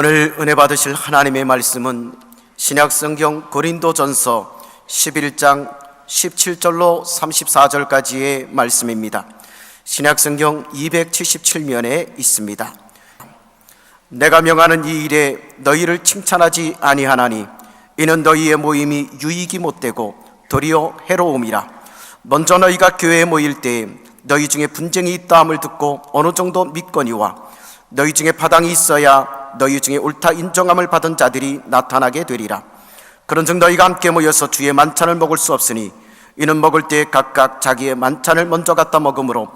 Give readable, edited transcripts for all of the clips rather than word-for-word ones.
오늘 은혜 받으실 하나님의 말씀은 신약성경 고린도전서 11장 17절로 34절까지의 말씀입니다. 신약성경 277면에 있습니다. 내가 명하는 이 일에 너희를 칭찬하지 아니하나니 이는 너희의 모임이 유익이 못되고 도리어 해로움이라. 먼저 너희가 교회에 모일 때에 너희 중에 분쟁이 있다 함을 듣고 어느 정도 믿거니와 너희 중에 파당이 있어야 너희 중에 옳다 인정함을 받은 자들이 나타나게 되리라. 그런즉 너희가 함께 모여서 주의 만찬을 먹을 수 없으니 이는 먹을 때에 각각 자기의 만찬을 먼저 갖다 먹으므로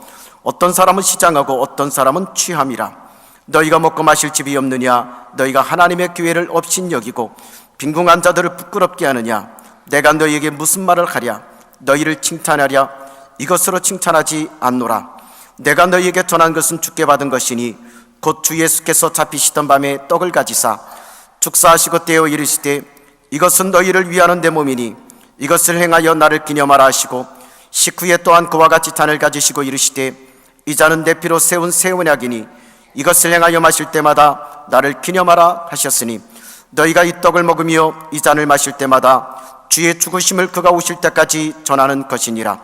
어떤 사람은 시장하고 어떤 사람은 취함이라. 너희가 먹고 마실 집이 없느냐? 너희가 하나님의 교회를 업신여기고 빈궁한 자들을 부끄럽게 하느냐? 내가 너희에게 무슨 말을 하랴? 너희를 칭찬하랴? 이것으로 칭찬하지 않노라. 내가 너희에게 전한 것은 주께 받은 것이니 곧 주 예수께서 잡히시던 밤에 떡을 가지사 축사하시고 떼어 이르시되 이것은 너희를 위하는 내 몸이니 이것을 행하여 나를 기념하라 하시고 식후에 또한 그와 같이 잔을 가지시고 이르시되 이 잔은 내 피로 세운 새 언약이니 이것을 행하여 마실 때마다 나를 기념하라 하셨으니 너희가 이 떡을 먹으며 이 잔을 마실 때마다 주의 죽으심을 그가 오실 때까지 전하는 것이니라.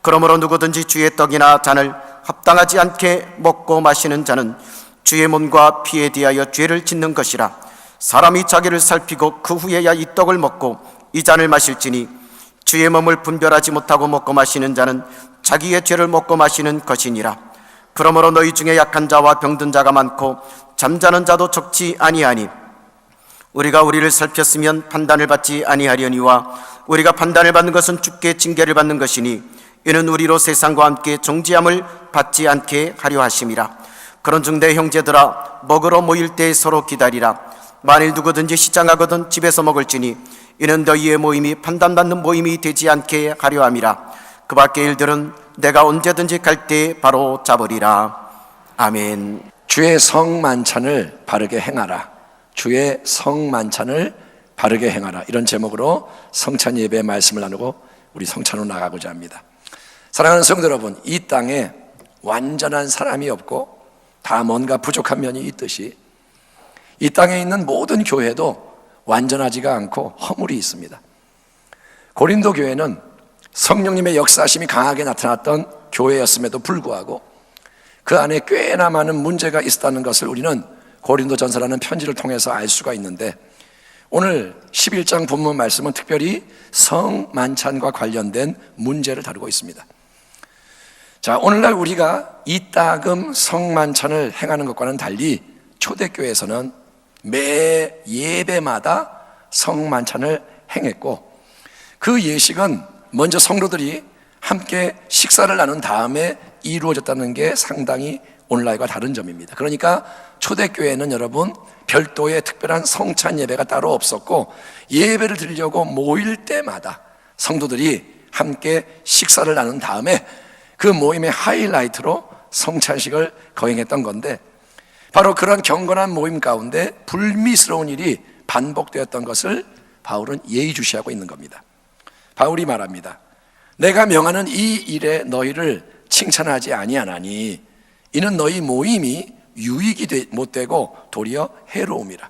그러므로 누구든지 주의 떡이나 잔을 합당하지 않게 먹고 마시는 자는 주의 몸과 피에 대하여 죄를 짓는 것이라. 사람이 자기를 살피고 그 후에야 이 떡을 먹고 이 잔을 마실지니 주의 몸을 분별하지 못하고 먹고 마시는 자는 자기의 죄를 먹고 마시는 것이니라. 그러므로 너희 중에 약한 자와 병든 자가 많고 잠자는 자도 적지 아니하니 우리가 우리를 살폈으면 판단을 받지 아니하려니와 우리가 판단을 받는 것은 주께 징계를 받는 것이니 이는 우리로 세상과 함께 정죄함을 받지 않게 하려 하심이라. 그런즉 내 형제들아 먹으러 모일 때 서로 기다리라. 만일 누구든지 시장하거든 집에서 먹을지니 이는 너희의 모임이 판단받는 모임이 되지 않게 하려 함이라. 그 밖의 일들은 내가 언제든지 갈 때 바로 잡으리라. 아멘. 주의 성만찬을 바르게 행하라. 주의 성만찬을 바르게 행하라. 이런 제목으로 성찬 예배의 말씀을 나누고 우리 성찬으로 나가고자 합니다. 사랑하는 성도 여러분, 이 땅에 완전한 사람이 없고 다 뭔가 부족한 면이 있듯이 이 땅에 있는 모든 교회도 완전하지가 않고 허물이 있습니다. 고린도 교회는 성령님의 역사심이 강하게 나타났던 교회였음에도 불구하고 그 안에 꽤나 많은 문제가 있었다는 것을 우리는 고린도전서라는 편지를 통해서 알 수가 있는데, 오늘 11장 본문 말씀은 특별히 성만찬과 관련된 문제를 다루고 있습니다. 자, 오늘날 우리가 이따금 성만찬을 행하는 것과는 달리 초대교회에서는 매 예배마다 성만찬을 행했고, 그 예식은 먼저 성도들이 함께 식사를 나눈 다음에 이루어졌다는 게 상당히 오늘날과 다른 점입니다. 그러니까 초대교회는 여러분 별도의 특별한 성찬 예배가 따로 없었고, 예배를 드리려고 모일 때마다 성도들이 함께 식사를 나눈 다음에 그 모임의 하이라이트로 성찬식을 거행했던 건데, 바로 그런 경건한 모임 가운데 불미스러운 일이 반복되었던 것을 바울은 예의주시하고 있는 겁니다. 바울이 말합니다. 내가 명하는 이 일에 너희를 칭찬하지 아니하나니 이는 너희 모임이 유익이 못되고 도리어 해로움이라.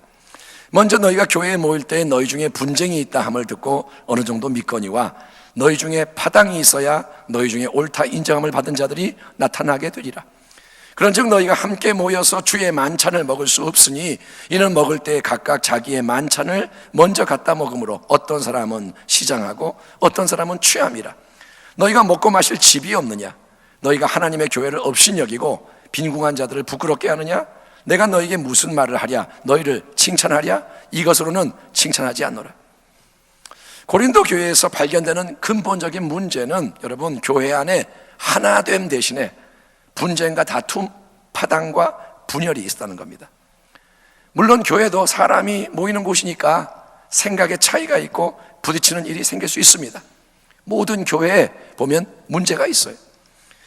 먼저 너희가 교회에 모일 때 너희 중에 분쟁이 있다 함을 듣고 어느 정도 믿거니와 너희 중에 파당이 있어야 너희 중에 옳다 인정함을 받은 자들이 나타나게 되리라. 그런즉 너희가 함께 모여서 주의 만찬을 먹을 수 없으니 이는 먹을 때 각각 자기의 만찬을 먼저 갖다 먹으므로 어떤 사람은 시장하고 어떤 사람은 취함이라. 너희가 먹고 마실 집이 없느냐? 너희가 하나님의 교회를 업신여기고 빈궁한 자들을 부끄럽게 하느냐? 내가 너희에게 무슨 말을 하랴? 너희를 칭찬하랴? 이것으로는 칭찬하지 않노라. 고린도 교회에서 발견되는 근본적인 문제는 여러분, 교회 안에 하나됨 대신에 분쟁과 다툼, 파당과 분열이 있었다는 겁니다. 물론 교회도 사람이 모이는 곳이니까 생각의 차이가 있고 부딪히는 일이 생길 수 있습니다. 모든 교회에 보면 문제가 있어요.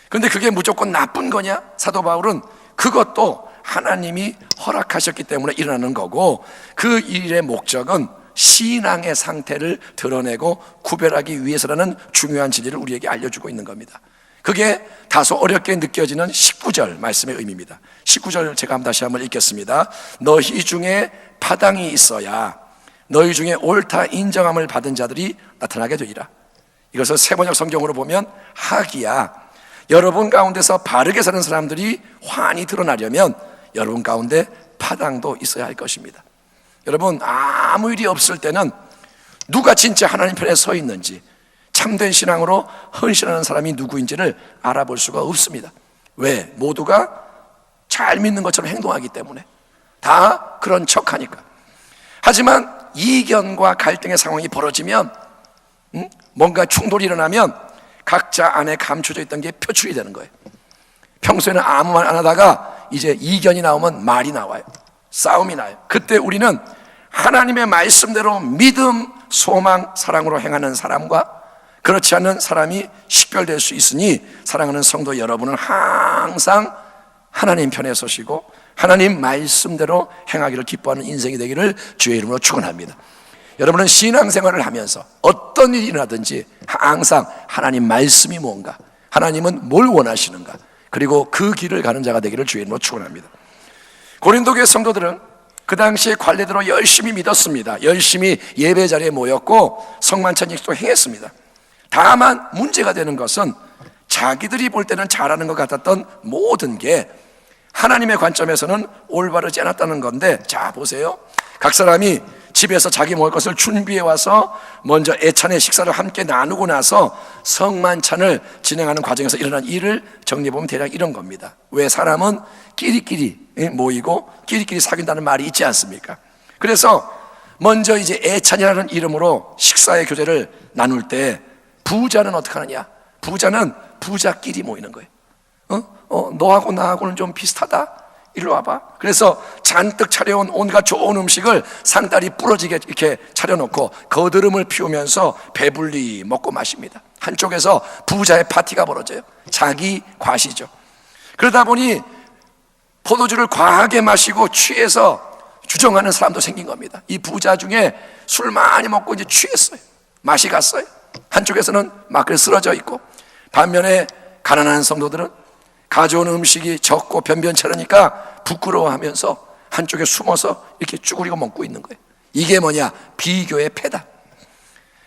그런데 그게 무조건 나쁜 거냐? 사도 바울은 그것도 하나님이 허락하셨기 때문에 일어나는 거고, 그 일의 목적은 신앙의 상태를 드러내고 구별하기 위해서라는 중요한 진리를 우리에게 알려주고 있는 겁니다. 그게 다소 어렵게 느껴지는 19절 말씀의 의미입니다. 19절 제가 다시 한번 읽겠습니다. 너희 중에 파당이 있어야 너희 중에 옳다 인정함을 받은 자들이 나타나게 되리라. 이것을 세번역 성경으로 보면 하기야, 여러분 가운데서 바르게 사는 사람들이 환히 드러나려면 여러분 가운데 파당도 있어야 할 것입니다. 여러분, 아무 일이 없을 때는 누가 진짜 하나님 편에 서 있는지, 참된 신앙으로 헌신하는 사람이 누구인지를 알아볼 수가 없습니다. 왜? 모두가 잘 믿는 것처럼 행동하기 때문에, 다 그런 척하니까. 하지만 이견과 갈등의 상황이 벌어지면, 뭔가 충돌이 일어나면 각자 안에 감춰져 있던 게 표출이 되는 거예요. 평소에는 아무 말 안 하다가 이제 이견이 나오면 말이 나와요. 싸움이 나요. 그때 우리는 하나님의 말씀대로 믿음, 소망, 사랑으로 행하는 사람과 그렇지 않은 사람이 식별될 수 있으니, 사랑하는 성도 여러분은 항상 하나님 편에 서시고 하나님 말씀대로 행하기를 기뻐하는 인생이 되기를 주의 이름으로 축원합니다. 여러분은 신앙생활을 하면서 어떤 일이 일어나든지 항상 하나님 말씀이 뭔가, 하나님은 뭘 원하시는가, 그리고 그 길을 가는 자가 되기를 주의 이름으로 축원합니다. 고린도 교회 성도들은 그 당시에 관례대로 열심히 믿었습니다. 열심히 예배 자리에 모였고 성만찬 예식도 행했습니다. 다만 문제가 되는 것은 자기들이 볼 때는 잘하는 것 같았던 모든 게 하나님의 관점에서는 올바르지 않았다는 건데, 자 보세요. 각 사람이 집에서 자기 먹을 것을 준비해 와서 먼저 애찬의 식사를 함께 나누고 나서 성만찬을 진행하는 과정에서 일어난 일을 정리해보면 대략 이런 겁니다. 왜? 사람은 끼리끼리 모이고 끼리끼리 사귄다는 말이 있지 않습니까? 그래서 먼저 이제 애찬이라는 이름으로 식사의 교제를 나눌 때 부자는 어떻게 하느냐? 부자는 부자끼리 모이는 거예요. 너하고 나하고는 좀 비슷하다? 이리로 와봐. 그래서 잔뜩 차려온 온갖 좋은 음식을 상다리 부러지게 이렇게 차려놓고 거드름을 피우면서 배불리 먹고 마십니다. 한쪽에서 부자의 파티가 벌어져요. 자기 과시죠. 그러다 보니 포도주를 과하게 마시고 취해서 주정하는 사람도 생긴 겁니다. 이 부자 중에 술 많이 먹고 이제 취했어요. 맛이 갔어요. 한쪽에서는 막 쓰러져 있고, 반면에 가난한 성도들은 가져온 음식이 적고 변변치 않으니까 부끄러워하면서 한쪽에 숨어서 이렇게 쭈그리고 먹고 있는 거예요. 이게 뭐냐? 비교의 패다.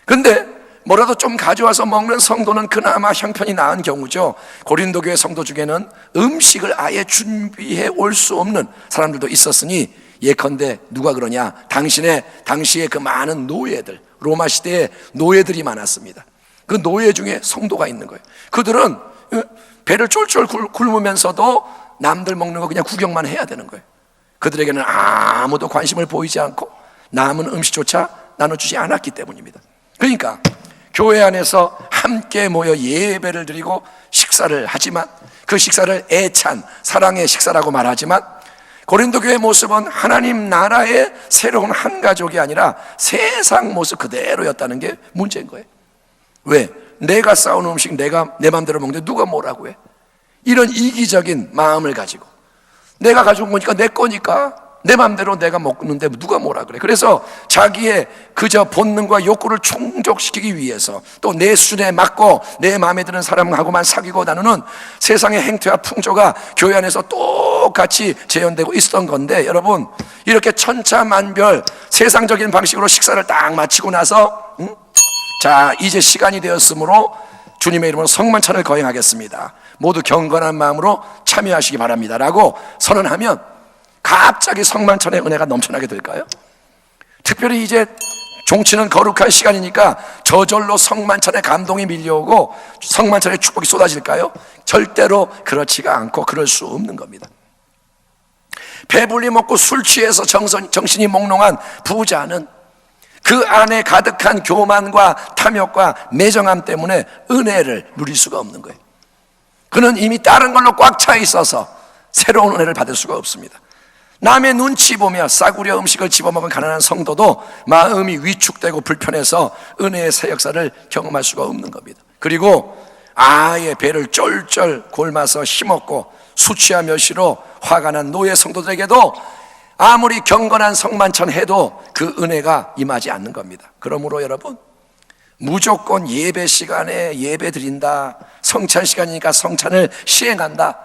근데 뭐라도 좀 가져와서 먹는 성도는 그나마 형편이 나은 경우죠. 고린도 교회 성도 중에는 음식을 아예 준비해 올 수 없는 사람들도 있었으니, 예컨대 누가 그러냐? 당시에 그 많은 노예들, 로마 시대에 노예들이 많았습니다. 그 노예 중에 성도가 있는 거예요. 그들은 배를 쫄쫄 굶으면서도 남들 먹는 거 그냥 구경만 해야 되는 거예요. 그들에게는 아무도 관심을 보이지 않고 남은 음식조차 나눠주지 않았기 때문입니다. 그러니까 교회 안에서 함께 모여 예배를 드리고 식사를 하지만, 그 식사를 애찬 사랑의 식사라고 말하지만, 고린도 교회의 모습은 하나님 나라의 새로운 한 가족이 아니라 세상 모습 그대로였다는 게 문제인 거예요. 왜? 내가 싸운 음식 내가 내 마음대로 먹는데 누가 뭐라고 해? 이런 이기적인 마음을 가지고, 내가 가져온 거니까 내 거니까 내 마음대로 내가 먹는데 누가 뭐라 그래? 그래서 자기의 그저 본능과 욕구를 충족시키기 위해서, 또 내 수준에 맞고 내 마음에 드는 사람하고만 사귀고 나누는 세상의 행태와 풍조가 교회 안에서 똑같이 재현되고 있었던 건데, 여러분, 이렇게 천차만별 세상적인 방식으로 식사를 딱 마치고 나서 자, 이제 시간이 되었으므로 주님의 이름으로 성만찬을 거행하겠습니다. 모두 경건한 마음으로 참여하시기 바랍니다 라고 선언하면 갑자기 성만찬의 은혜가 넘쳐나게 될까요? 특별히 이제 종치는 거룩한 시간이니까 저절로 성만찬의 감동이 밀려오고 성만찬의 축복이 쏟아질까요? 절대로 그렇지가 않고 그럴 수 없는 겁니다. 배불리 먹고 술 취해서 정신이 몽롱한 부자는 그 안에 가득한 교만과 탐욕과 매정함 때문에 은혜를 누릴 수가 없는 거예요. 그는 이미 다른 걸로 꽉 차 있어서 새로운 은혜를 받을 수가 없습니다. 남의 눈치 보며 싸구려 음식을 집어먹은 가난한 성도도 마음이 위축되고 불편해서 은혜의 새 역사를 경험할 수가 없는 겁니다. 그리고 아예 배를 쫄쫄 골마서 힘없고 수치와 멸시로 화가 난 노예 성도들에게도 아무리 경건한 성만찬 해도 그 은혜가 임하지 않는 겁니다. 그러므로 여러분, 무조건 예배 시간에 예배 드린다, 성찬 시간이니까 성찬을 시행한다.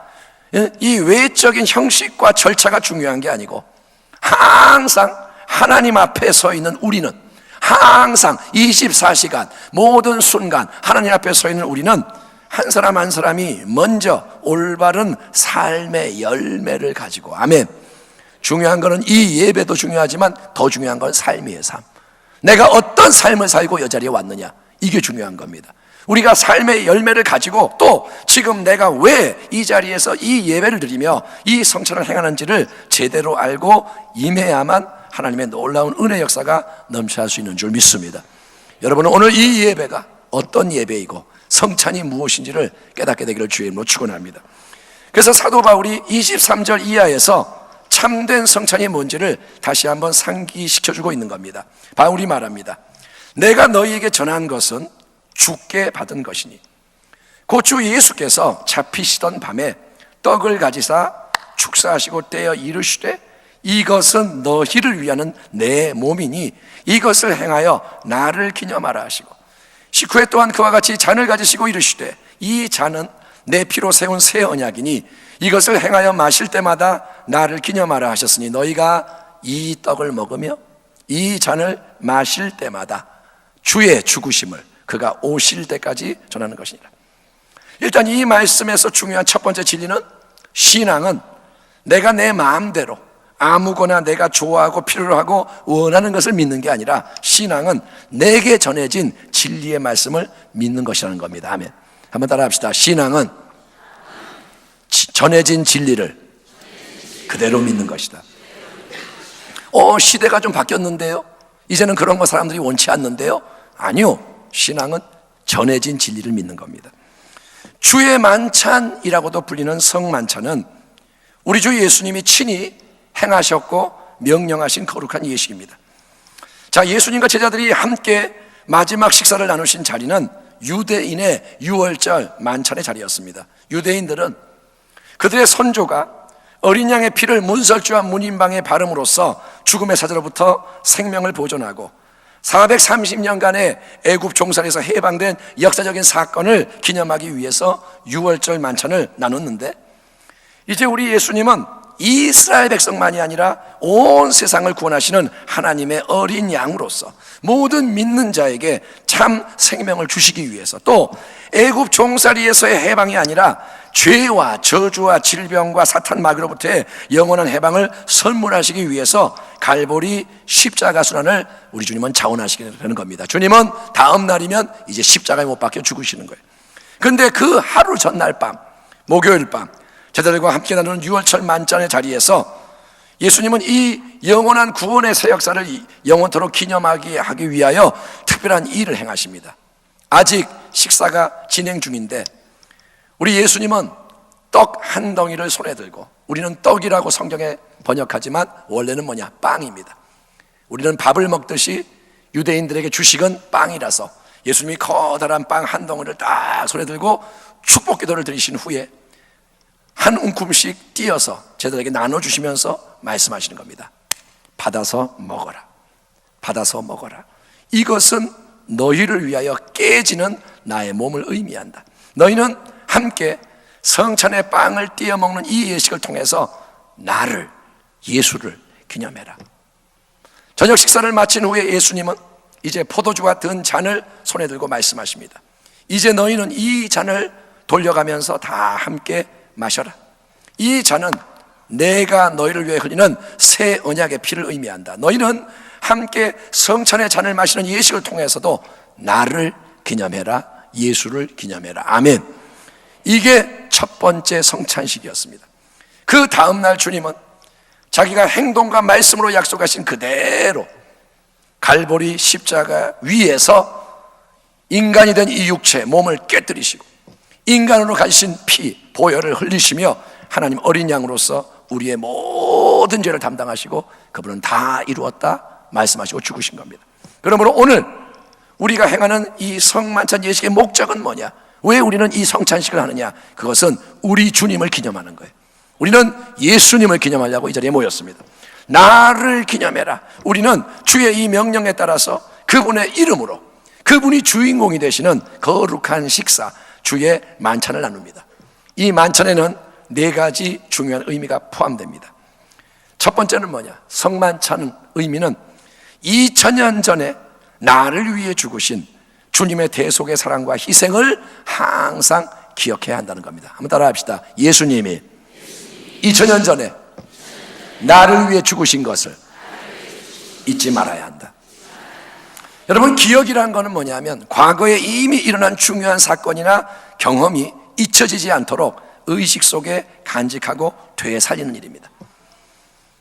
이 외적인 형식과 절차가 중요한 게 아니고 항상 하나님 앞에 서 있는 우리는, 항상 24시간 모든 순간 하나님 앞에 서 있는 우리는 한 사람 한 사람이 먼저 올바른 삶의 열매를 가지고, 아멘. 중요한 것은 이 예배도 중요하지만 더 중요한 건 삶이에요. 삶. 내가 어떤 삶을 살고 이 자리에 왔느냐, 이게 중요한 겁니다. 우리가 삶의 열매를 가지고 또 지금 내가 왜 이 자리에서 이 예배를 드리며 이 성찬을 행하는지를 제대로 알고 임해야만 하나님의 놀라운 은혜 역사가 넘쳐날 수 있는 줄 믿습니다. 여러분은 오늘 이 예배가 어떤 예배이고 성찬이 무엇인지를 깨닫게 되기를 주의 이름으로 축원합니다. 그래서 사도 바울이 23절 이하에서 참된 성찬이 뭔지를 다시 한번 상기시켜주고 있는 겁니다. 바울이 말합니다. 내가 너희에게 전한 것은 주께 받은 것이니 곧 주 예수께서 잡히시던 밤에 떡을 가지사 축사하시고 떼어 이르시되 이것은 너희를 위하는 내 몸이니 이것을 행하여 나를 기념하라 하시고, 식후에 또한 그와 같이 잔을 가지시고 이르시되 이 잔은 내 피로 세운 새 언약이니 이것을 행하여 마실 때마다 나를 기념하라 하셨으니 너희가 이 떡을 먹으며 이 잔을 마실 때마다 주의 죽으심을 그가 오실 때까지 전하는 것이니라. 일단 이 말씀에서 중요한 첫 번째 진리는, 신앙은 내가 내 마음대로 아무거나 내가 좋아하고 필요로 하고 원하는 것을 믿는 게 아니라, 신앙은 내게 전해진 진리의 말씀을 믿는 것이라는 겁니다. 아멘. 한번 따라 합시다. 신앙은 전해진 진리를 그대로 믿는 것이다. 시대가 좀 바뀌었는데요, 이제는 그런 거 사람들이 원치 않는데요. 아니요, 신앙은 전해진 진리를 믿는 겁니다. 주의 만찬이라고도 불리는 성만찬은 우리 주 예수님이 친히 행하셨고 명령하신 거룩한 예식입니다. 자, 예수님과 제자들이 함께 마지막 식사를 나누신 자리는 유대인의 유월절 만찬의 자리였습니다. 유대인들은 그들의 선조가 어린 양의 피를 문설주와 문인방에 바름으로써 죽음의 사자로부터 생명을 보존하고 430년간의 애굽 종살이에서 해방된 역사적인 사건을 기념하기 위해서 유월절 만찬을 나눴는데, 이제 우리 예수님은 이스라엘 백성만이 아니라 온 세상을 구원하시는 하나님의 어린 양으로서 모든 믿는 자에게 참 생명을 주시기 위해서, 또 애굽 종살이에서의 해방이 아니라 죄와 저주와 질병과 사탄 마귀로부터의 영원한 해방을 선물하시기 위해서 갈보리 십자가 순환을 우리 주님은 자원하시게 되는 겁니다. 주님은 다음 날이면 이제 십자가에 못 박혀 죽으시는 거예요. 그런데 그 하루 전날 밤, 목요일 밤, 제자들과 함께 나누는 유월절 만찬의 자리에서 예수님은 이 영원한 구원의 새 역사를 영원토록 기념하기 위하여 특별한 일을 행하십니다. 아직 식사가 진행 중인데 우리 예수님은 떡 한 덩이를 손에 들고, 우리는 떡이라고 성경에 번역하지만 원래는 뭐냐? 빵입니다. 우리는 밥을 먹듯이 유대인들에게 주식은 빵이라서 예수님이 커다란 빵 한 덩이를 딱 손에 들고 축복 기도를 드리신 후에 한 움큼씩 띄어서 제자들에게 나눠주시면서 말씀하시는 겁니다. 받아서 먹어라. 받아서 먹어라. 이것은 너희를 위하여 깨지는 나의 몸을 의미한다. 너희는 함께 성찬의 빵을 띄어 먹는 이 예식을 통해서 나를, 예수를 기념해라. 저녁 식사를 마친 후에 예수님은 이제 포도주와 든 잔을 손에 들고 말씀하십니다. 이제 너희는 이 잔을 돌려가면서 다 함께 마셔라. 이 잔은 내가 너희를 위해 흘리는 새 언약의 피를 의미한다. 너희는 함께 성찬의 잔을 마시는 예식을 통해서도 나를 기념해라, 예수를 기념해라. 아멘. 이게 첫 번째 성찬식이었습니다. 그 다음날 주님은 자기가 행동과 말씀으로 약속하신 그대로 갈보리 십자가 위에서 인간이 된 이 육체, 몸을 깨뜨리시고 인간으로 가지신 피, 보혈을 흘리시며 하나님 어린 양으로서 우리의 모든 죄를 담당하시고 그분은 다 이루었다 말씀하시고 죽으신 겁니다. 그러므로 오늘 우리가 행하는 이 성만찬 예식의 목적은 뭐냐? 왜 우리는 이 성찬식을 하느냐? 그것은 우리 주님을 기념하는 거예요. 우리는 예수님을 기념하려고 이 자리에 모였습니다. 나를 기념해라. 우리는 주의 이 명령에 따라서 그분의 이름으로, 그분이 주인공이 되시는 거룩한 식사, 주의 만찬을 나눕니다. 이 만찬에는 4가지 중요한 의미가 포함됩니다. 첫 번째는 뭐냐? 성만찬 의미는 2000년 전에 나를 위해 죽으신 주님의 대속의 사랑과 희생을 항상 기억해야 한다는 겁니다. 한번 따라 합시다. 예수님이 2000년 전에 나를 위해 죽으신 것을 잊지 말아야 한다. 여러분, 기억이란 거는 뭐냐면 과거에 이미 일어난 중요한 사건이나 경험이 잊혀지지 않도록 의식 속에 간직하고 되살리는 일입니다.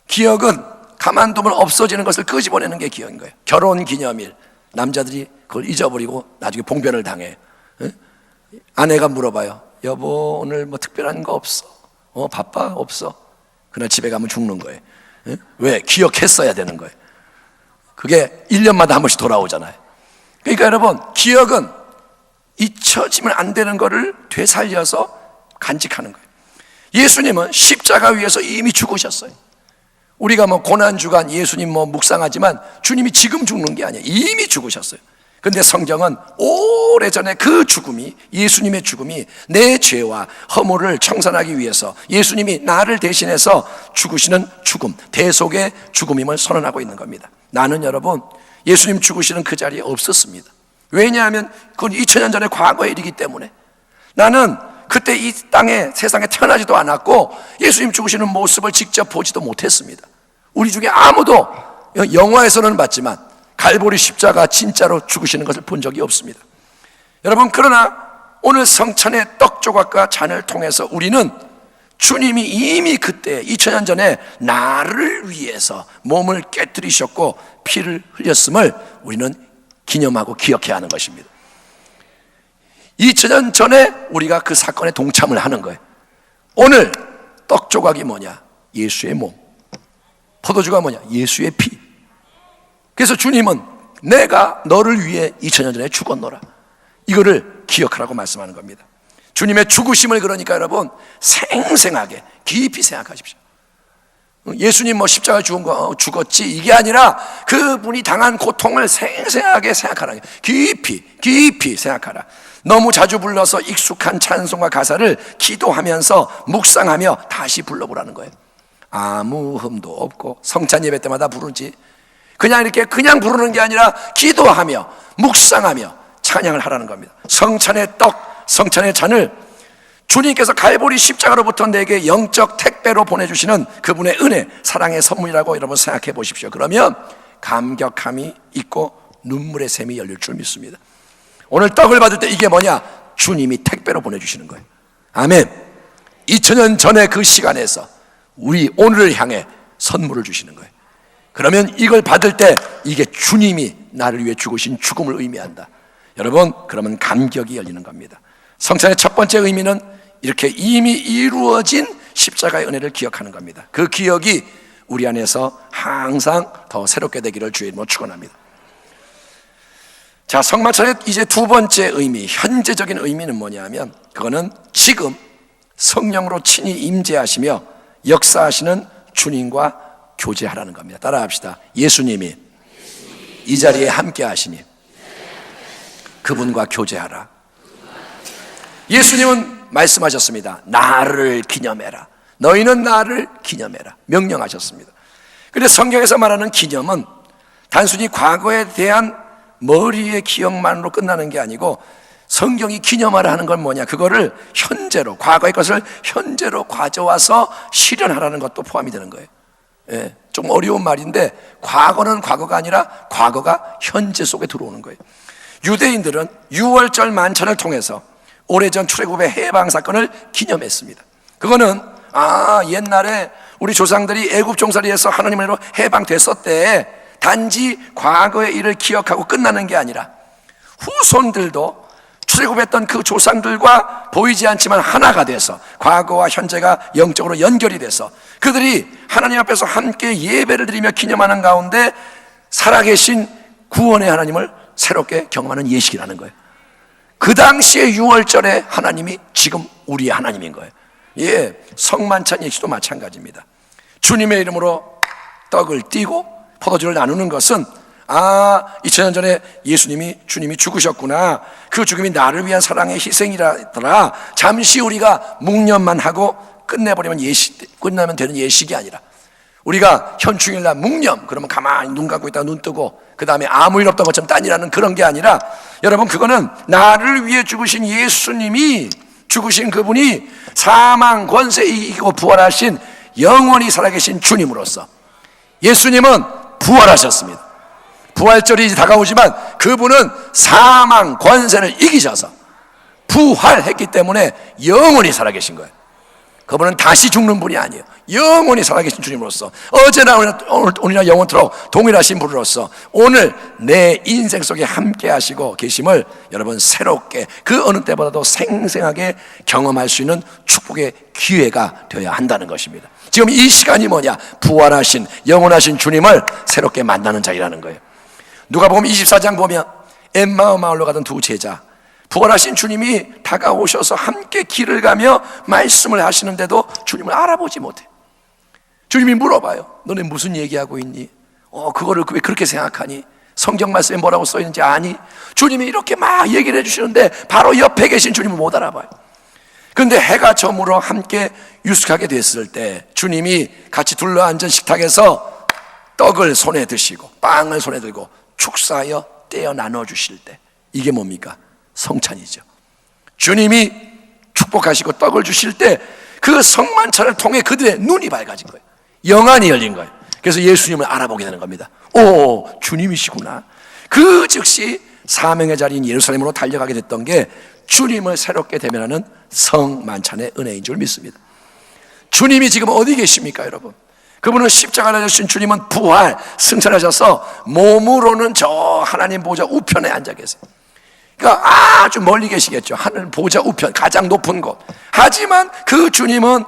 기억은 가만두면 없어지는 것을 끄집어내는 게 기억인 거예요. 결혼 기념일, 남자들이 그걸 잊어버리고 나중에 봉변을 당해요. 아내가 물어봐요. 여보, 오늘 뭐 특별한 거 없어? 바빠? 없어? 그날 집에 가면 죽는 거예요. 왜? 기억했어야 되는 거예요. 그게 1년마다 한 번씩 돌아오잖아요. 그러니까 여러분, 기억은 잊혀지면 안 되는 거를 되살려서 간직하는 거예요. 예수님은 십자가 위에서 이미 죽으셨어요. 우리가 뭐 고난주간 예수님 뭐 묵상하지만 주님이 지금 죽는 게 아니에요. 이미 죽으셨어요. 그런데 성경은 오래전에 그 죽음이, 예수님의 죽음이 내 죄와 허물을 청산하기 위해서 예수님이 나를 대신해서 죽으시는 죽음, 대속의 죽음임을 선언하고 있는 겁니다. 나는 여러분, 예수님 죽으시는 그 자리에 없었습니다. 왜냐하면 그건 2000년 전의 과거의 일이기 때문에. 나는 그때 이 땅에, 세상에 태어나지도 않았고 예수님 죽으시는 모습을 직접 보지도 못했습니다. 우리 중에 아무도 영화에서는 봤지만 갈보리 십자가 진짜로 죽으시는 것을 본 적이 없습니다. 여러분, 그러나 오늘 성찬의 떡 조각과 잔을 통해서 우리는 주님이 이미 그때 2000년 전에 나를 위해서 몸을 깨뜨리셨고 피를 흘렸음을 우리는 기념하고 기억해야 하는 것입니다. 2000년 전에 우리가 그 사건에 동참을 하는 거예요. 오늘 떡 조각이 뭐냐? 예수의 몸. 포도주가 뭐냐? 예수의 피. 그래서 주님은 내가 너를 위해 2000년 전에 죽었노라, 이거를 기억하라고 말씀하는 겁니다. 주님의 죽으심을 그러니까 여러분 생생하게 깊이 생각하십시오. 예수님 뭐 십자가 죽은 거 죽었지 이게 아니라 그분이 당한 고통을 생생하게 생각하라. 깊이 생각하라. 너무 자주 불러서 익숙한 찬송과 가사를 기도하면서 묵상하며 다시 불러보라는 거예요. 아무 흠도 없고 성찬 예배 때마다 부르지, 그냥 이렇게 그냥 부르는 게 아니라 기도하며 묵상하며 찬양을 하라는 겁니다. 성찬의 떡, 성찬의 잔을 주님께서 갈보리 십자가로부터 내게 영적 택배로 보내주시는 그분의 은혜, 사랑의 선물이라고 여러분 생각해 보십시오. 그러면 감격함이 있고 눈물의 샘이 열릴 줄 믿습니다. 오늘 떡을 받을 때 이게 뭐냐? 주님이 택배로 보내주시는 거예요. 아멘. 2000년 전의 그 시간에서 우리 오늘을 향해 선물을 주시는 거예요. 그러면 이걸 받을 때 이게 주님이 나를 위해 죽으신 죽음을 의미한다. 여러분, 그러면 감격이 열리는 겁니다. 성찬의 첫 번째 의미는 이렇게 이미 이루어진 십자가의 은혜를 기억하는 겁니다. 그 기억이 우리 안에서 항상 더 새롭게 되기를 주의 이름으로 축원합니다. 자, 성만찬의 이제 두 번째 의미, 현재적인 의미는 뭐냐면 그거는 지금 성령으로 친히 임재하시며 역사하시는 주님과 교제하라는 겁니다. 따라합시다. 예수님이 이 자리에 함께 하시니 그분과 교제하라. 예수님은 말씀하셨습니다. 나를 기념해라. 너희는 나를 기념해라. 명령하셨습니다. 그런데 성경에서 말하는 기념은 단순히 과거에 대한 머리의 기억만으로 끝나는 게 아니고 성경이 기념하라 하는 건 뭐냐? 그거를 현재로, 과거의 것을 현재로 가져와서 실현하라는 것도 포함이 되는 거예요. 예, 좀 어려운 말인데 과거는 과거가 아니라 과거가 현재 속에 들어오는 거예요. 유대인들은 유월절 만찬을 통해서 오래전 출애굽의 해방 사건을 기념했습니다. 그거는 옛날에 우리 조상들이 애굽 종살이에서 하나님으로 해방됐었대, 단지 과거의 일을 기억하고 끝나는 게 아니라 후손들도 출애굽했던 그 조상들과 보이지 않지만 하나가 돼서 과거와 현재가 영적으로 연결이 돼서 그들이 하나님 앞에서 함께 예배를 드리며 기념하는 가운데 살아계신 구원의 하나님을 새롭게 경험하는 예식이라는 거예요. 그 당시에 유월절에 하나님이 지금 우리의 하나님인 거예요. 예, 성만찬 예식도 마찬가지입니다. 주님의 이름으로 떡을 띠고 포도주를 나누는 것은 2000년 전에 주님이 죽으셨구나. 그 죽음이 나를 위한 사랑의 희생이라더라. 잠시 우리가 묵념만 하고 끝나면 되는 예식이 아니라, 우리가 현충일날 묵념, 그러면 가만히 눈 감고 있다가 눈 뜨고 그 다음에 아무 일 없던 것처럼 딴일하는 그런 게 아니라, 여러분, 그거는 나를 위해 죽으신 예수님이, 죽으신 그분이 사망 권세 이기고 부활하신 영원히 살아계신 주님으로서, 예수님은 부활하셨습니다. 부활절이 다가오지만 그분은 사망 권세를 이기셔서 부활했기 때문에 영원히 살아계신 거예요. 그분은 다시 죽는 분이 아니에요. 영원히 살아계신 주님으로서, 어제나 오늘이나 영원토록 동일하신 분으로서 오늘 내 인생 속에 함께 하시고 계심을 여러분 새롭게, 그 어느 때보다도 생생하게 경험할 수 있는 축복의 기회가 되어야 한다는 것입니다. 지금 이 시간이 뭐냐? 부활하신 영원하신 주님을 새롭게 만나는 자리라는 거예요. 누가복음 24장 보면 엠마오 마을로 가던 두 제자, 부활하신 주님이 다가오셔서 함께 길을 가며 말씀을 하시는데도 주님을 알아보지 못해. 주님이 물어봐요. 너네 무슨 얘기하고 있니? 그거를 왜 그렇게 생각하니? 성경 말씀에 뭐라고 써 있는지 아니? 주님이 이렇게 막 얘기를 해주시는데 바로 옆에 계신 주님을 못 알아봐요. 그런데 해가 저물어 함께 유숙하게 됐을 때 주님이 같이 둘러앉은 식탁에서 떡을 손에 드시고 빵을 손에 들고 축사하여 떼어 나눠주실 때, 이게 뭡니까? 성찬이죠. 주님이 축복하시고 떡을 주실 때 그 성만찬을 통해 그들의 눈이 밝아진 거예요. 영안이 열린 거예요. 그래서 예수님을 알아보게 되는 겁니다. 주님이시구나. 그 즉시 사명의 자리인 예루살렘으로 달려가게 됐던 게 주님을 새롭게 대면하는 성만찬의 은혜인 줄 믿습니다. 주님이 지금 어디 계십니까, 여러분? 그분은 십자가를 지신 주님은 부활, 승천하셔서 몸으로는 저 하나님 보좌 우편에 앉아 계세요. 그러니까 아주 멀리 계시겠죠. 하늘 보좌 우편, 가장 높은 곳. 하지만 그 주님은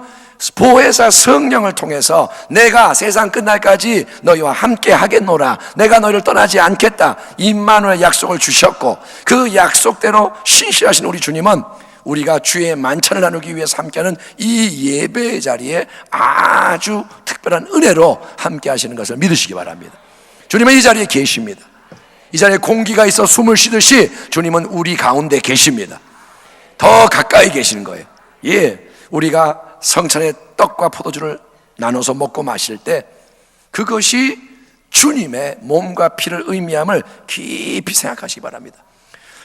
보혜사 성령을 통해서 내가 세상 끝날까지 너희와 함께 하겠노라, 내가 너희를 떠나지 않겠다, 임마누엘 약속을 주셨고, 그 약속대로 신실하신 우리 주님은 우리가 주의 만찬을 나누기 위해서 함께하는 이 예배의 자리에 아주 특별한 은혜로 함께 하시는 것을 믿으시기 바랍니다. 주님은 이 자리에 계십니다. 이 자리에 공기가 있어 숨을 쉬듯이 주님은 우리 가운데 계십니다. 더 가까이 계시는 거예요. 우리가 성찬의 떡과 포도주를 나눠서 먹고 마실 때 그것이 주님의 몸과 피를 의미함을 깊이 생각하시기 바랍니다.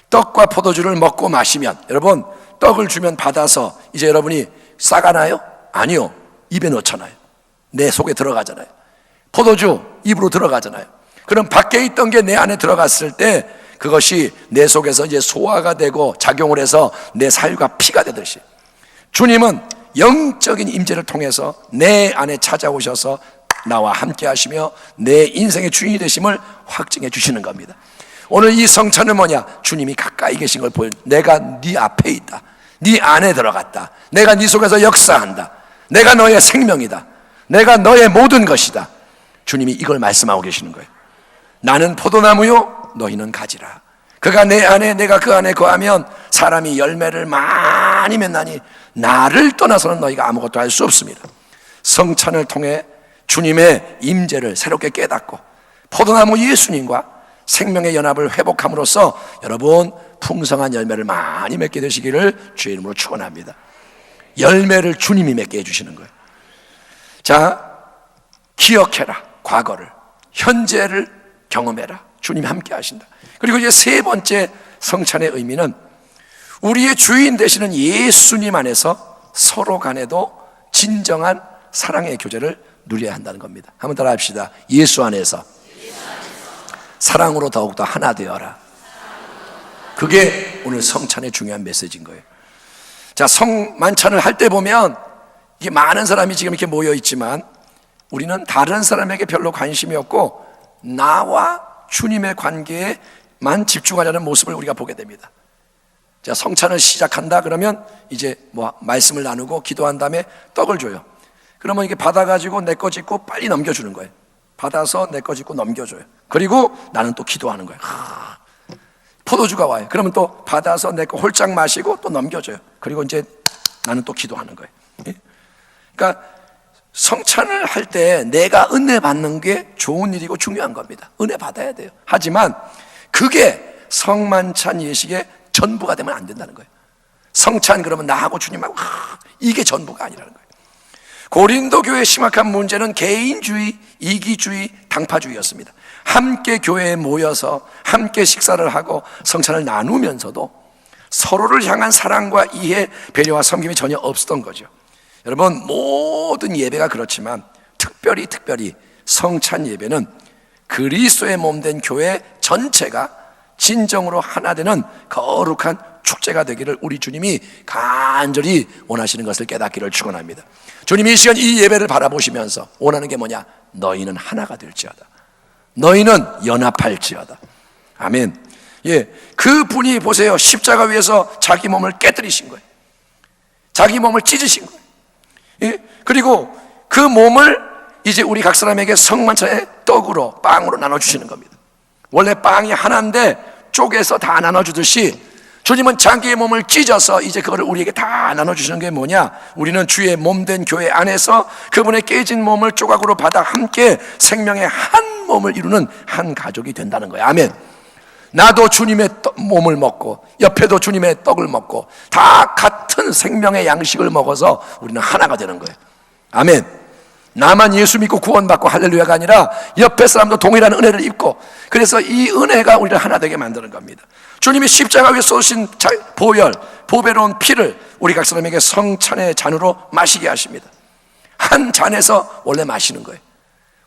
떡과 포도주를 먹고 마시면, 여러분, 떡을 주면 받아서 이제 여러분이 싸가나요? 아니요. 입에 넣잖아요. 내 속에 들어가잖아요. 포도주 입으로 들어가잖아요. 그럼 밖에 있던 게 내 안에 들어갔을 때 그것이 내 속에서 이제 소화가 되고 작용을 해서 내 살과 피가 되듯이 주님은 영적인 임재를 통해서 내 안에 찾아오셔서 나와 함께 하시며 내 인생의 주인이 되심을 확증해 주시는 겁니다. 오늘 이 성찬은 뭐냐? 주님이 가까이 계신 걸 보여. 내가 네 앞에 있다. 네 안에 들어갔다. 내가 네 속에서 역사한다. 내가 너의 생명이다. 내가 너의 모든 것이다. 주님이 이걸 말씀하고 계시는 거예요. 나는 포도나무요, 너희는 가지라. 그가 내 안에, 내가 그 안에 거하면 사람이 열매를 많이 맺나니 나를 떠나서는 너희가 아무것도 할 수 없습니다. 성찬을 통해 주님의 임재를 새롭게 깨닫고 포도나무 예수님과 생명의 연합을 회복함으로써 여러분 풍성한 열매를 많이 맺게 되시기를 주의 이름으로 축원합니다. 열매를 주님이 맺게 해주시는 거예요. 자, 기억해라. 과거를, 현재를 경험해라. 주님이 함께 하신다. 그리고 이제 세 번째 성찬의 의미는 우리의 주인 되시는 예수님 안에서 서로 간에도 진정한 사랑의 교제를 누려야 한다는 겁니다. 한번 따라 합시다. 예수 안에서 사랑으로 더욱더 하나 되어라. 그게 오늘 성찬의 중요한 메시지인 거예요. 자, 성만찬을 할 때 보면 이게 많은 사람이 지금 이렇게 모여 있지만 우리는 다른 사람에게 별로 관심이 없고 나와 주님의 관계에만 집중하려는 모습을 우리가 보게 됩니다. 자, 성찬을 시작한다 그러면 이제 말씀을 나누고 기도한 다음에 떡을 줘요. 그러면 이게 받아가지고 내 거 짓고 빨리 넘겨주는 거예요. 받아서 내 거 짓고 넘겨줘요. 그리고 나는 또 기도하는 거예요. 포도주가 와요. 그러면 또 받아서 내 거 홀짝 마시고 또 넘겨줘요. 그리고 이제 나는 또 기도하는 거예요. 그러니까 성찬을 할 때 내가 은혜 받는 게 좋은 일이고 중요한 겁니다. 은혜 받아야 돼요. 하지만 그게 성만찬 예식의 전부가 되면 안 된다는 거예요. 성찬 그러면 나하고 주님하고 이게 전부가 아니라는 거예요. 고린도 교회의 심각한 문제는 개인주의, 이기주의, 당파주의였습니다. 함께 교회에 모여서 함께 식사를 하고 성찬을 나누면서도 서로를 향한 사랑과 이해, 배려와 섬김이 전혀 없었던 거죠. 여러분, 모든 예배가 그렇지만 특별히 성찬 예배는 그리스도의 몸된 교회 전체가 진정으로 하나 되는 거룩한 축제가 되기를 우리 주님이 간절히 원하시는 것을 깨닫기를 축원합니다. 주님이 이 시간 이 예배를 바라보시면서 원하는 게 뭐냐? 너희는 하나가 될지어다. 너희는 연합할지어다. 아멘. 예, 그 분이 보세요. 십자가 위에서 자기 몸을 깨뜨리신 거예요. 자기 몸을 찢으신 거예요. 예, 그리고 그 몸을 이제 우리 각 사람에게 성만찬의 떡으로, 빵으로 나눠주시는 겁니다. 원래 빵이 하나인데 쪼개서 다 나눠주듯이 주님은 자기의 몸을 찢어서 이제 그거를 우리에게 다 나눠주시는 게 뭐냐? 우리는 주의 몸된 교회 안에서 그분의 깨진 몸을 조각으로 받아 함께 생명의 한 몸을 이루는 한 가족이 된다는 거예요. 아멘. 나도 주님의 몸을 먹고 옆에도 주님의 떡을 먹고 다 같은 생명의 양식을 먹어서 우리는 하나가 되는 거예요. 아멘. 나만 예수 믿고 구원받고 할렐루야가 아니라 옆에 사람도 동일한 은혜를 입고, 그래서 이 은혜가 우리를 하나 되게 만드는 겁니다. 주님이 십자가 위에 쏟으신 보혈, 보배로운 피를 우리 각 사람에게 성찬의 잔으로 마시게 하십니다. 한 잔에서 원래 마시는 거예요.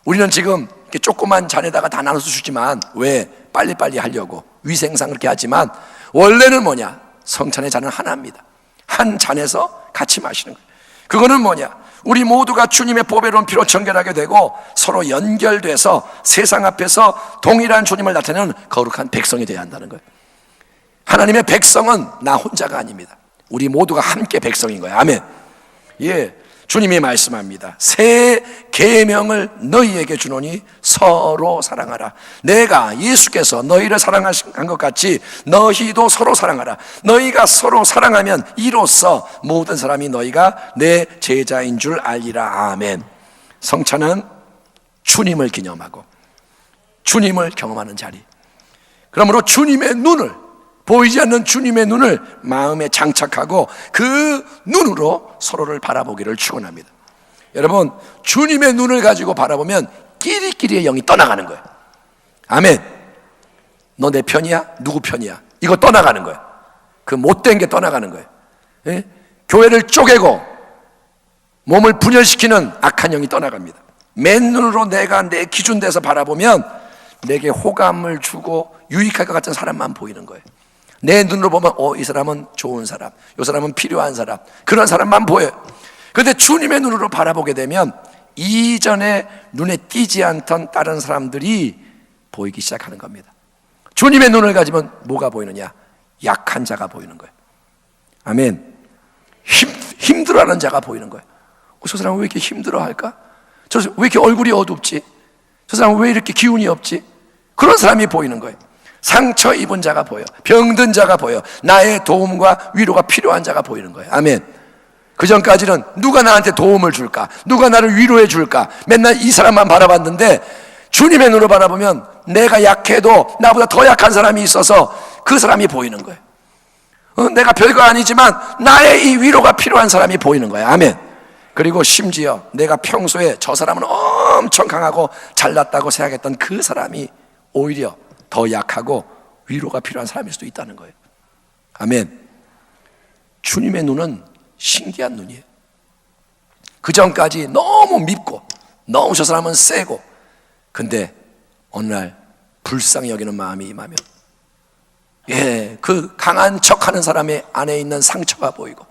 우리는 지금 이렇게 조그만 잔에다가 다 나눠서 주지만, 왜? 빨리빨리 하려고 위생상 그렇게 하지만, 원래는 뭐냐? 성찬의 잔은 하나입니다. 한 잔에서 같이 마시는 거예요. 그거는 뭐냐? 우리 모두가 주님의 보배로운 피로 정결하게 되고 서로 연결돼서 세상 앞에서 동일한 주님을 나타내는 거룩한 백성이 되어야 한다는 거예요. 하나님의 백성은 나 혼자가 아닙니다. 우리 모두가 함께 백성인 거예요. 아멘. 예, 주님이 말씀합니다. 새 계명을 너희에게 주노니 서로 사랑하라. 내가 예수께서 너희를 사랑하신 것 같이 너희도 서로 사랑하라. 너희가 서로 사랑하면 이로써 모든 사람이 너희가 내 제자인 줄 알리라. 아멘. 성찬은 주님을 기념하고 주님을 경험하는 자리. 그러므로 주님의 눈을, 보이지 않는 주님의 눈을 마음에 장착하고 그 눈으로 서로를 바라보기를 축원합니다. 여러분, 주님의 눈을 가지고 바라보면 끼리끼리의 영이 떠나가는 거예요. 아멘. 너 내 편이야? 누구 편이야? 이거 떠나가는 거예요. 그 못된 게 떠나가는 거예요. 예? 교회를 쪼개고 몸을 분열시키는 악한 영이 떠나갑니다. 맨눈으로 내가 내 기준돼서 바라보면 내게 호감을 주고 유익할 것 같은 사람만 보이는 거예요. 내 눈으로 보면 이 사람은 좋은 사람, 이 사람은 필요한 사람, 그런 사람만 보여요. 그런데 주님의 눈으로 바라보게 되면 이전에 눈에 띄지 않던 다른 사람들이 보이기 시작하는 겁니다. 주님의 눈을 가지면 뭐가 보이느냐? 약한 자가 보이는 거예요. 아멘. 힘들어하는 자가 보이는 거예요. 저 사람은 왜 이렇게 힘들어할까? 저 사람 왜 이렇게 얼굴이 어둡지? 저 사람은 왜 이렇게 기운이 없지? 그런 사람이 보이는 거예요. 상처 입은 자가 보여, 병든 자가 보여, 나의 도움과 위로가 필요한 자가 보이는 거예요. 아멘. 그 전까지는 누가 나한테 도움을 줄까? 누가 나를 위로해 줄까? 맨날 이 사람만 바라봤는데 주님의 눈으로 바라보면 내가 약해도 나보다 더 약한 사람이 있어서 그 사람이 보이는 거예요. 내가 별거 아니지만 나의 이 위로가 필요한 사람이 보이는 거예요. 아멘. 그리고 심지어 내가 평소에 저 사람은 엄청 강하고 잘났다고 생각했던 그 사람이 오히려 더 약하고 위로가 필요한 사람일 수도 있다는 거예요. 아멘. 주님의 눈은 신기한 눈이에요. 그 전까지 너무 밉고 너무 저 사람은 세고, 근데 어느 날 불쌍히 여기는 마음이 임하면, 그 강한 척하는 사람의 안에 있는 상처가 보이고,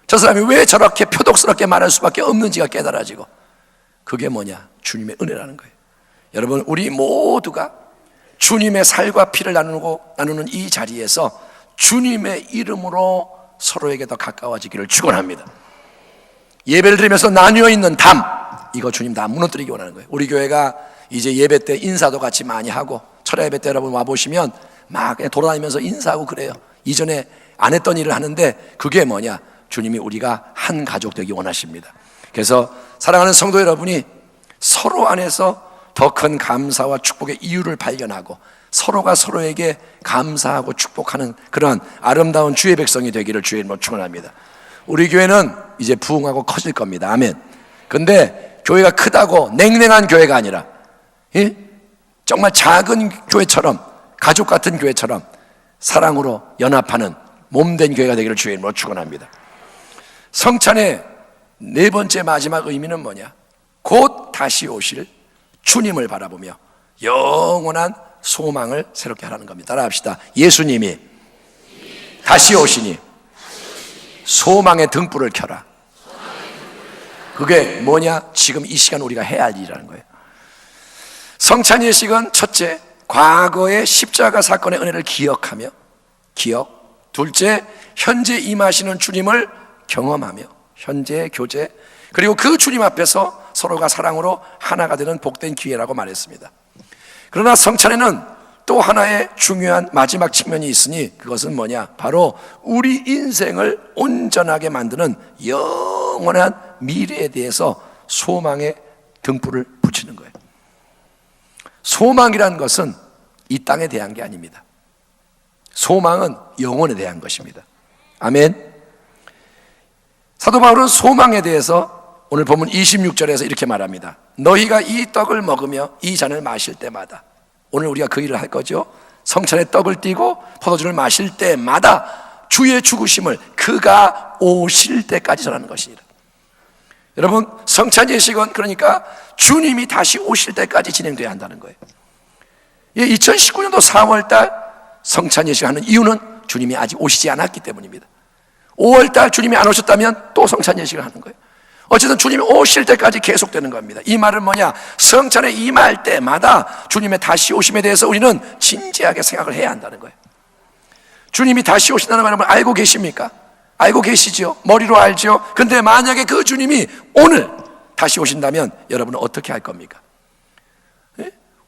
저 사람이 왜 저렇게 표독스럽게 말할 수밖에 없는지가 깨달아지고, 그게 뭐냐? 주님의 은혜라는 거예요. 여러분, 우리 모두가 주님의 살과 피를 나누는 이 자리에서 주님의 이름으로 서로에게 더 가까워지기를 축원합니다. 예배를 드리면서 나뉘어 있는 담, 이거 주님 다 무너뜨리기 원하는 거예요. 우리 교회가 이제 예배 때 인사도 같이 많이 하고, 철야 예배 때 여러분 와보시면 막 그냥 돌아다니면서 인사하고 그래요. 이전에 안 했던 일을 하는데, 그게 뭐냐? 주님이 우리가 한 가족 되기 원하십니다. 그래서 사랑하는 성도 여러분이 서로 안에서 더 큰 감사와 축복의 이유를 발견하고 서로가 서로에게 감사하고 축복하는 그러한 아름다운 주의 백성이 되기를 주의 이름으로 축원합니다. 우리 교회는 이제 부흥하고 커질 겁니다. 아멘. 근데 교회가 크다고 냉랭한 교회가 아니라 정말 작은 교회처럼, 가족 같은 교회처럼 사랑으로 연합하는 몸된 교회가 되기를 주의 이름으로 축원합니다. 성찬의 네 번째 마지막 의미는 뭐냐? 곧 다시 오실 주님을 바라보며 영원한 소망을 새롭게 하라는 겁니다. 따라합시다. 예수님이 다시 오시니 소망의 등불을 켜라. 그게 뭐냐? 지금 이 시간 우리가 해야 할 일이라는 거예요. 성찬 예식은 첫째, 과거의 십자가 사건의 은혜를 기억하며 둘째, 현재 임하시는 주님을 경험하며 현재의 교제, 그리고 그 주님 앞에서 서로가 사랑으로 하나가 되는 복된 기회라고 말했습니다. 그러나 성찬에는 또 하나의 중요한 마지막 측면이 있으니 그것은 뭐냐? 바로 우리 인생을 온전하게 만드는 영원한 미래에 대해서 소망의 등불을 붙이는 거예요. 소망이라는 것은 이 땅에 대한 게 아닙니다. 소망은 영혼에 대한 것입니다. 아멘. 사도 바울은 소망에 대해서 오늘 본문 26절에서 이렇게 말합니다. 너희가 이 떡을 먹으며 이 잔을 마실 때마다, 오늘 우리가 그 일을 할 거죠. 성찬의 떡을 띠고 포도주를 마실 때마다 주의 죽으심을 그가 오실 때까지 전하는 것이니라. 여러분, 성찬 예식은 그러니까 주님이 다시 오실 때까지 진행돼야 한다는 거예요. 2019년도 4월달 성찬 예식을 하는 이유는 주님이 아직 오시지 않았기 때문입니다. 5월달 주님이 안 오셨다면 또 성찬 예식을 하는 거예요. 어쨌든 주님이 오실 때까지 계속되는 겁니다. 이 말은 뭐냐? 성찬에 임할 때마다 주님의 다시 오심에 대해서 우리는 진지하게 생각을 해야 한다는 거예요. 주님이 다시 오신다는 걸 여러분 알고 계십니까? 알고 계시죠? 머리로 알죠? 근데 만약에 그 주님이 오늘 다시 오신다면 여러분은 어떻게 할 겁니까?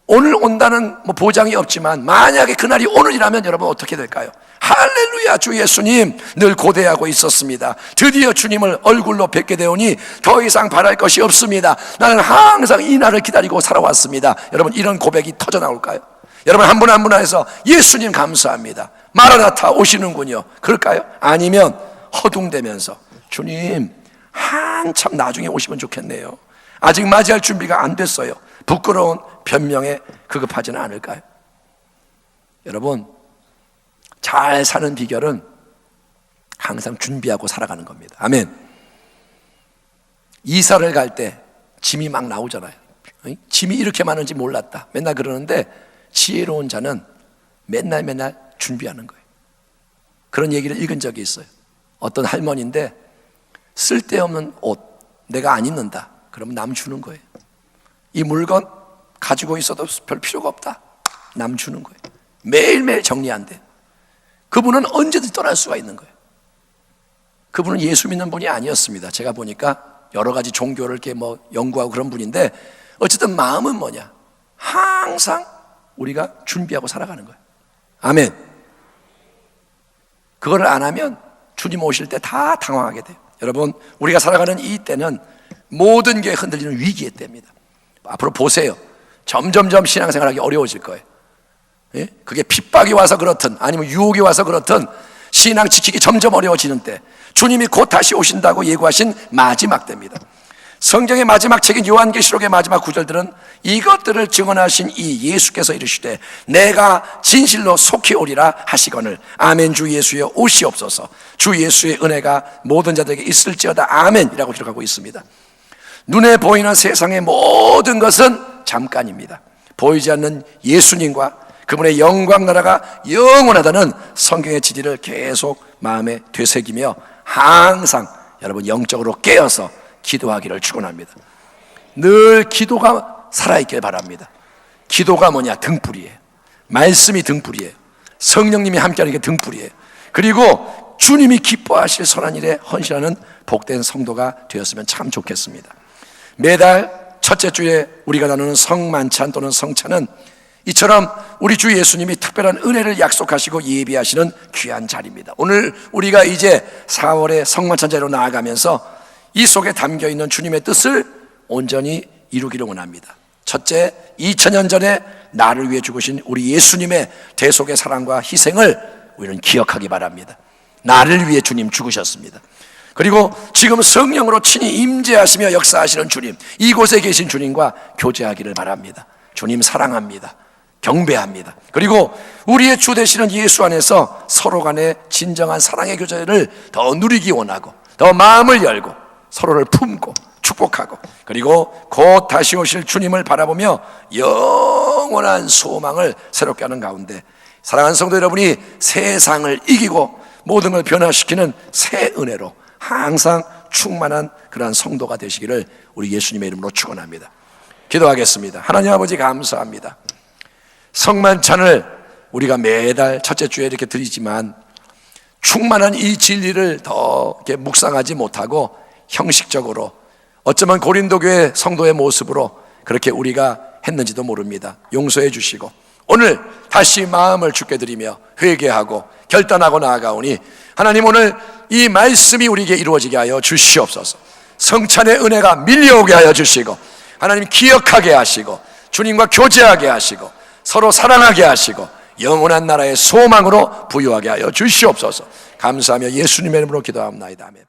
오늘 온다는 보장이 없지만 만약에 그날이 오늘이라면 여러분 어떻게 될까요? 할렐루야, 주 예수님 늘 고대하고 있었습니다. 드디어 주님을 얼굴로 뵙게 되오니 더 이상 바랄 것이 없습니다. 나는 항상 이 날을 기다리고 살아왔습니다. 여러분, 이런 고백이 터져 나올까요? 여러분, 한 분 한 분 안에서 예수님 감사합니다, 마라나타 오시는군요, 그럴까요? 아니면 허둥대면서 주님 한참 나중에 오시면 좋겠네요, 아직 맞이할 준비가 안 됐어요, 부끄러운 변명에 급급하지는 않을까요? 여러분, 잘 사는 비결은 항상 준비하고 살아가는 겁니다. 아멘. 이사를 갈 때 짐이 막 나오잖아요. 짐이 이렇게 많은지 몰랐다 맨날 그러는데, 지혜로운 자는 맨날 준비하는 거예요. 그런 얘기를 읽은 적이 있어요. 어떤 할머니인데 쓸데없는 옷 내가 안 입는다 그러면 남 주는 거예요. 이 물건 가지고 있어도 별 필요가 없다, 남 주는 거예요. 매일매일 정리 안 돼. 그분은 언제든지 떠날 수가 있는 거예요. 그분은 예수 믿는 분이 아니었습니다. 제가 보니까 여러 가지 종교를 이렇게 연구하고 그런 분인데, 어쨌든 마음은 뭐냐? 항상 우리가 준비하고 살아가는 거예요. 아멘. 그거를 안 하면 주님 오실 때 다 당황하게 돼요. 여러분, 우리가 살아가는 이 때는 모든 게 흔들리는 위기의 때입니다. 앞으로 보세요. 점점점 신앙생활하기 어려워질 거예요. 예? 그게 핍박이 와서 그렇든 아니면 유혹이 와서 그렇든 신앙 지키기 점점 어려워지는 때, 주님이 곧 다시 오신다고 예고하신 마지막 때입니다. 성경의 마지막 책인 요한계시록의 마지막 구절들은 이것들을 증언하신 이 예수께서 이르시되 내가 진실로 속히 오리라 하시거늘 아멘, 주 예수여 오시옵소서. 주 예수의 은혜가 모든 자들에게 있을지어다 아멘이라고 기록하고 있습니다. 눈에 보이는 세상의 모든 것은 잠깐입니다. 보이지 않는 예수님과 그분의 영광 나라가 영원하다는 성경의 진리를 계속 마음에 되새기며 항상 여러분 영적으로 깨어서 기도하기를 축원합니다. 늘 기도가 살아있길 바랍니다. 기도가 뭐냐? 등불이에요. 말씀이 등불이에요. 성령님이 함께하는 게 등불이에요. 그리고 주님이 기뻐하실 선한 일에 헌신하는 복된 성도가 되었으면 참 좋겠습니다. 매달 첫째 주에 우리가 나누는 성만찬 또는 성찬은 이처럼 우리 주 예수님이 특별한 은혜를 약속하시고 예비하시는 귀한 자리입니다. 오늘 우리가 이제 4월의 성만찬 자리로 나아가면서 이 속에 담겨 있는 주님의 뜻을 온전히 이루기를 원합니다. 첫째, 2000년 전에 나를 위해 죽으신 우리 예수님의 대속의 사랑과 희생을 우리는 기억하기 바랍니다. 나를 위해 주님 죽으셨습니다. 그리고 지금 성령으로 친히 임재하시며 역사하시는 주님, 이곳에 계신 주님과 교제하기를 바랍니다. 주님 사랑합니다. 경배합니다. 그리고 우리의 주 되시는 예수 안에서 서로 간의 진정한 사랑의 교제를 더 누리기 원하고, 더 마음을 열고 서로를 품고 축복하고, 그리고 곧 다시 오실 주님을 바라보며 영원한 소망을 새롭게 하는 가운데 사랑하는 성도 여러분이 세상을 이기고 모든 걸 변화시키는 새 은혜로 항상 충만한 그러한 성도가 되시기를 우리 예수님의 이름으로 축원합니다. 기도하겠습니다. 하나님 아버지, 감사합니다. 성만찬을 우리가 매달 첫째 주에 이렇게 드리지만 충만한 이 진리를 더 이렇게 묵상하지 못하고 형식적으로, 어쩌면 고린도 교회 성도의 모습으로 그렇게 우리가 했는지도 모릅니다. 용서해 주시고 오늘 다시 마음을 주께 드리며 회개하고 결단하고 나아가오니 하나님, 오늘 이 말씀이 우리에게 이루어지게 하여 주시옵소서. 성찬의 은혜가 밀려오게 하여 주시고 하나님 기억하게 하시고 주님과 교제하게 하시고 서로 사랑하게 하시고 영원한 나라의 소망으로 부유하게 하여 주시옵소서. 감사하며 예수님의 이름으로 기도합니다. 아멘.